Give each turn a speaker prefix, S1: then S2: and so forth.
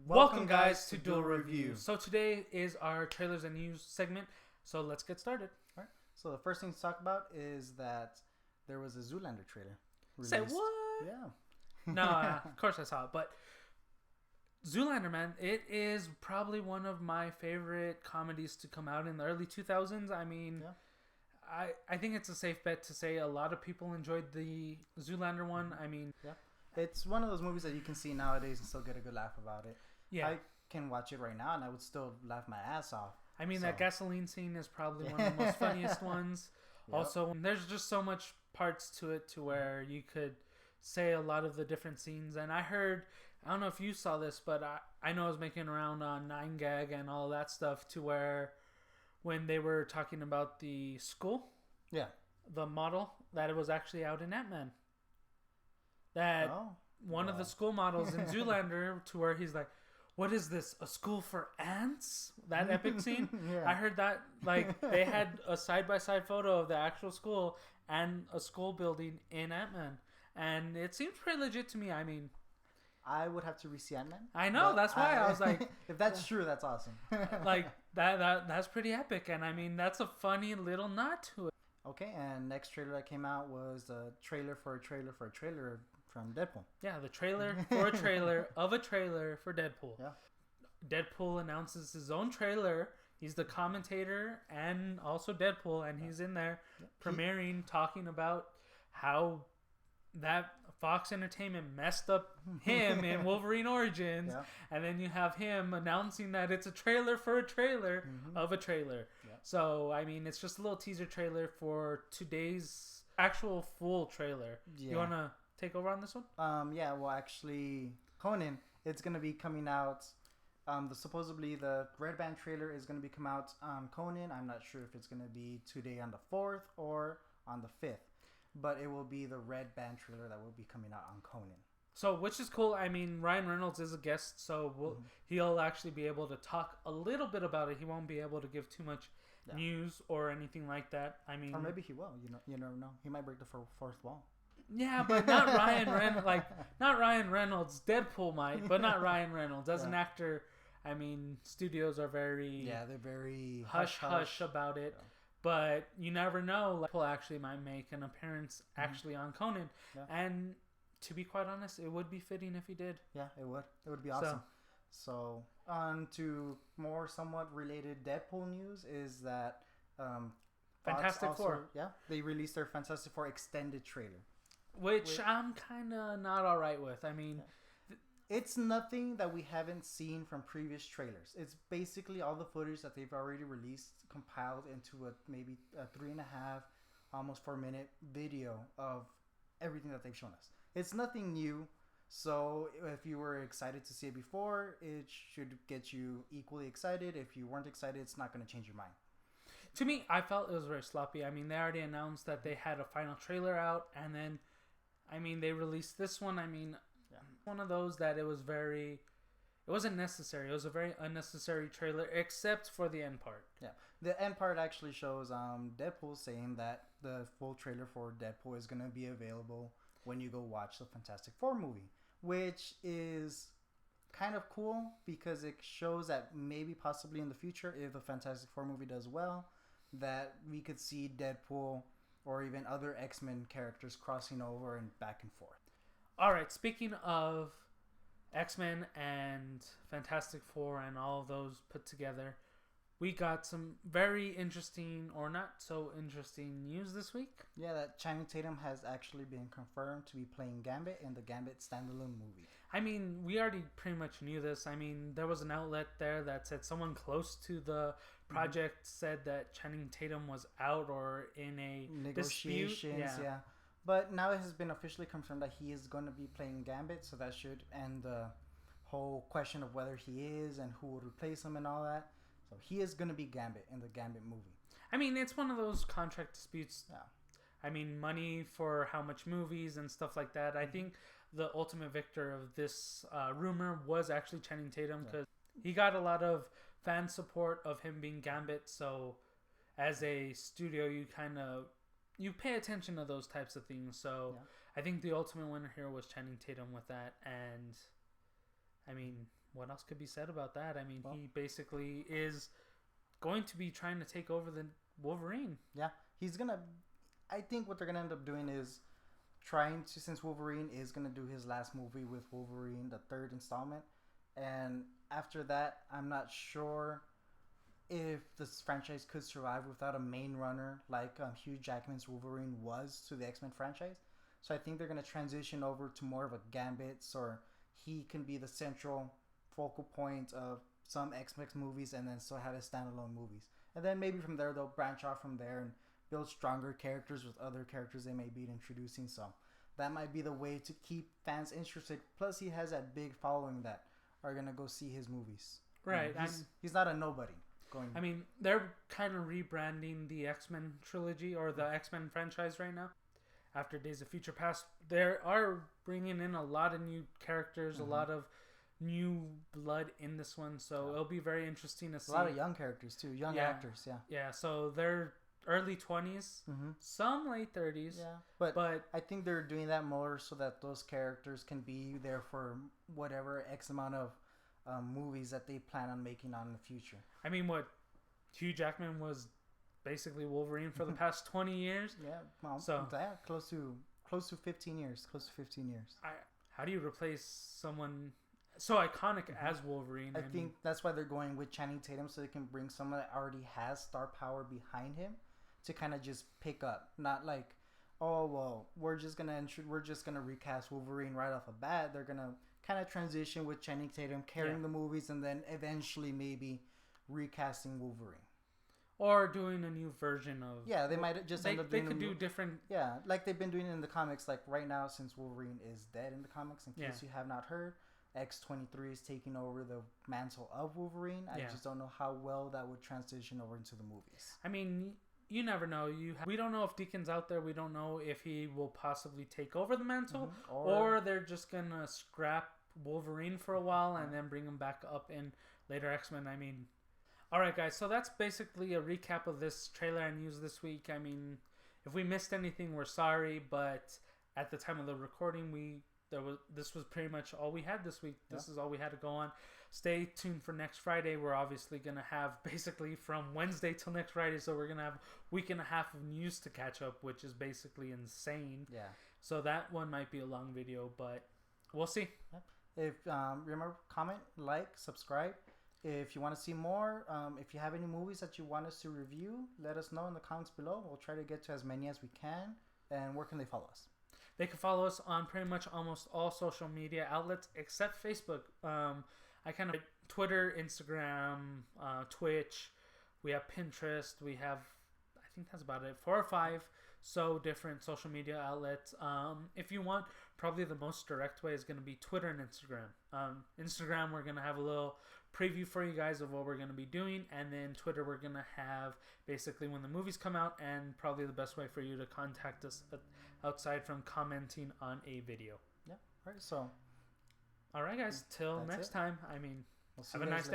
S1: Welcome guys to Dual Review. So today is our trailers and news segment. So let's get started.
S2: All right. So the first thing to talk about is that there was a Zoolander trailer released.
S1: Say what?
S2: Yeah.
S1: No, of course I saw it, but Zoolander, man, it is probably one of my favorite comedies to come out in the early 2000s. I mean, yeah. I think it's a safe bet to say a lot of people enjoyed the Zoolander one. I mean,
S2: yeah. It's one of those movies that you can see nowadays and still get a good laugh about it.
S1: Yeah.
S2: I can watch it right now and I would still laugh my ass off.
S1: I mean, that gasoline scene is probably one of the most funniest ones. Yep. Also, there's just so much parts to it to where you could say a lot of the different scenes. And I heard, I don't know if you saw this, but I know I was making around on 9gag and all that stuff to where when they were talking about the school, the model, that it was actually out in Ant-Man. That one of the school models in Zoolander to where he's like, what is this, a school for ants? That epic scene. Yeah. I heard that, like, they had a side-by-side photo of the actual school and a school building in Ant-Man. And it seems pretty legit to me. I mean,
S2: I would have to re-see Ant-Man.
S1: I know, that's why I was like,
S2: if that's true, that's awesome.
S1: Like, that's pretty epic. And I mean, that's a funny little nod to it.
S2: Okay, and next trailer that came out was a trailer for a trailer for a trailer from Deadpool.
S1: Yeah, the trailer for a trailer of a trailer for Deadpool.
S2: Yeah.
S1: Deadpool announces his own trailer. He's the commentator and also Deadpool, and he's in there premiering, talking about how that Fox Entertainment messed up him in Wolverine Origins. Yeah. And then you have him announcing that it's a trailer for a trailer of a trailer. Yeah. So, I mean, it's just a little teaser trailer for today's actual full trailer. Yeah. You want to take over on this one?
S2: Yeah, well, actually, Conan, it's going to be coming out. Supposedly the Red Band trailer is going to be come out on Conan. I'm not sure if it's going to be today on the 4th or on the 5th. But it will be the Red Band trailer that will be coming out on Conan.
S1: So, which is cool. I mean, Ryan Reynolds is a guest, so he'll actually be able to talk a little bit about it. He won't be able to give too much news or anything like that. I mean,
S2: or maybe he will. You never know. He might break the fourth wall.
S1: Yeah, but not Ryan Reynolds. Not Ryan Reynolds. Deadpool might, but not Ryan Reynolds. As an actor, I mean, studios are very
S2: they're very
S1: hush about it. Yeah. But you never know. Like, Deadpool actually might make an appearance actually on Conan, and to be quite honest, it would be fitting if he did.
S2: Yeah, it would. It would be awesome. So on to more somewhat related Deadpool news is that
S1: Fantastic Four.
S2: Yeah, they released their Fantastic Four extended trailer.
S1: Which I'm kind of not all right with. I mean,
S2: it's nothing that we haven't seen from previous trailers. It's basically all the footage that they've already released, compiled into maybe a 3.5, almost 4-minute video of everything that they've shown us. It's nothing new. So if you were excited to see it before, it should get you equally excited. If you weren't excited, it's not going to change your mind.
S1: To me, I felt it was very sloppy. I mean, they already announced that they had a final trailer out, and then, I mean, they released this one. I mean, one of those that it wasn't necessary. It was a very unnecessary trailer, except for the end part.
S2: Yeah, the end part actually shows Deadpool saying that the full trailer for Deadpool is going to be available when you go watch the Fantastic Four movie, which is kind of cool because it shows that maybe possibly in the future, if the Fantastic Four movie does well, that we could see Deadpool or even other X-Men characters crossing over and back and forth.
S1: All right, speaking of X-Men and Fantastic Four and all of those put together, we got some very interesting or not so interesting news this week.
S2: Yeah, that Channing Tatum has actually been confirmed to be playing Gambit in the Gambit standalone movie.
S1: I mean, we already pretty much knew this. I mean, there was an outlet there that said someone close to the project said that Channing Tatum was out or in a
S2: negotiations.
S1: Dispute.
S2: Yeah. But now it has been officially confirmed that he is going to be playing Gambit, so that should end the whole question of whether he is and who would replace him and all that. So he is going to be Gambit in the Gambit movie.
S1: I mean, it's one of those contract disputes. Yeah. I mean, money for how much movies and stuff like that. I think the ultimate victor of this rumor was actually Channing Tatum because he got a lot of fan support of him being Gambit. So as a studio, you pay attention to those types of things. So I think the ultimate winner here was Channing Tatum with that. And I mean, what else could be said about that? I mean,
S2: Well,
S1: he basically is going to be trying to take over the Wolverine.
S2: Yeah, he's gonna. I think what they're gonna end up doing is trying to, since Wolverine is gonna do his last movie with Wolverine, the third installment, and after that, I'm not sure if this franchise could survive without a main runner like Hugh Jackman's Wolverine was to the X-Men franchise. So I think they're gonna transition over to more of a Gambit, or he can be the central focal point of some X-Men movies, and then still have his standalone movies. And then maybe from there they'll branch off from there and build stronger characters with other characters they may be introducing. So that might be the way to keep fans interested. Plus, he has that big following that are gonna go see his movies.
S1: Right.
S2: He's not a nobody.
S1: I mean, they're kind of rebranding the X-Men trilogy or the X-Men franchise right now. After Days of Future Past, they are bringing in a lot of new characters, a lot of new blood in this one. So it'll be very interesting to see.
S2: A lot of young characters too, young actors. Yeah.
S1: Yeah. So they're early 20s, some late 30s.
S2: Yeah. But I think they're doing that more so that those characters can be there for whatever X amount of movies that they plan on making on in the future.
S1: I mean, what Hugh Jackman was basically Wolverine for the past 20 years.
S2: Yeah, well,
S1: so
S2: close to 15 years. Close to 15 years.
S1: How do you replace someone so iconic as Wolverine?
S2: I think that's why they're going with Channing Tatum, so they can bring someone that already has star power behind him to kind of just pick up. Not like, oh well, we're just gonna recast Wolverine right off the bat. They're gonna kind of transition with Channing Tatum carrying the movies, and then eventually maybe recasting Wolverine.
S1: Or doing a new version of...
S2: Yeah, they might just end up doing...
S1: They could do different...
S2: Yeah, like they've been doing in the comics. Like right now, since Wolverine is dead in the comics, in case you have not heard, X-23 is taking over the mantle of Wolverine. I just don't know how well that would transition over into the movies.
S1: I mean, you never know. We don't know if Deacon's out there. We don't know if he will possibly take over the mantle. Or they're just going to scrap Wolverine for a while and then bring him back up in later X-Men. I mean... Alright guys, so that's basically a recap of this trailer and news this week. I mean, if we missed anything, we're sorry, but at the time of the recording, this was pretty much all we had this week. This is all we had to go on. Stay tuned for next Friday. We're obviously going to have basically from Wednesday till next Friday, so we're going to have a week and a half of news to catch up, which is basically insane. Yeah. So that one might be a long video, but we'll see.
S2: If remember, comment, like, subscribe. If you want to see more, if you have any movies that you want us to review, let us know in the comments below. We'll try to get to as many as we can. And where can they follow us?
S1: They can follow us on pretty much almost all social media outlets except Facebook. I kind of Twitter, Instagram, Twitch. We have Pinterest. We have, I think that's about it, 4 or 5 different social media outlets. If you want, probably the most direct way is going to be Twitter and Instagram. Instagram, we're going to have a little preview for you guys of what we're going to be doing, and then Twitter we're going to have basically when the movies come out, and probably the best way for you to contact us outside from commenting on a video.
S2: Yeah. All right. So
S1: all right guys, till next time. I mean, have a nice day.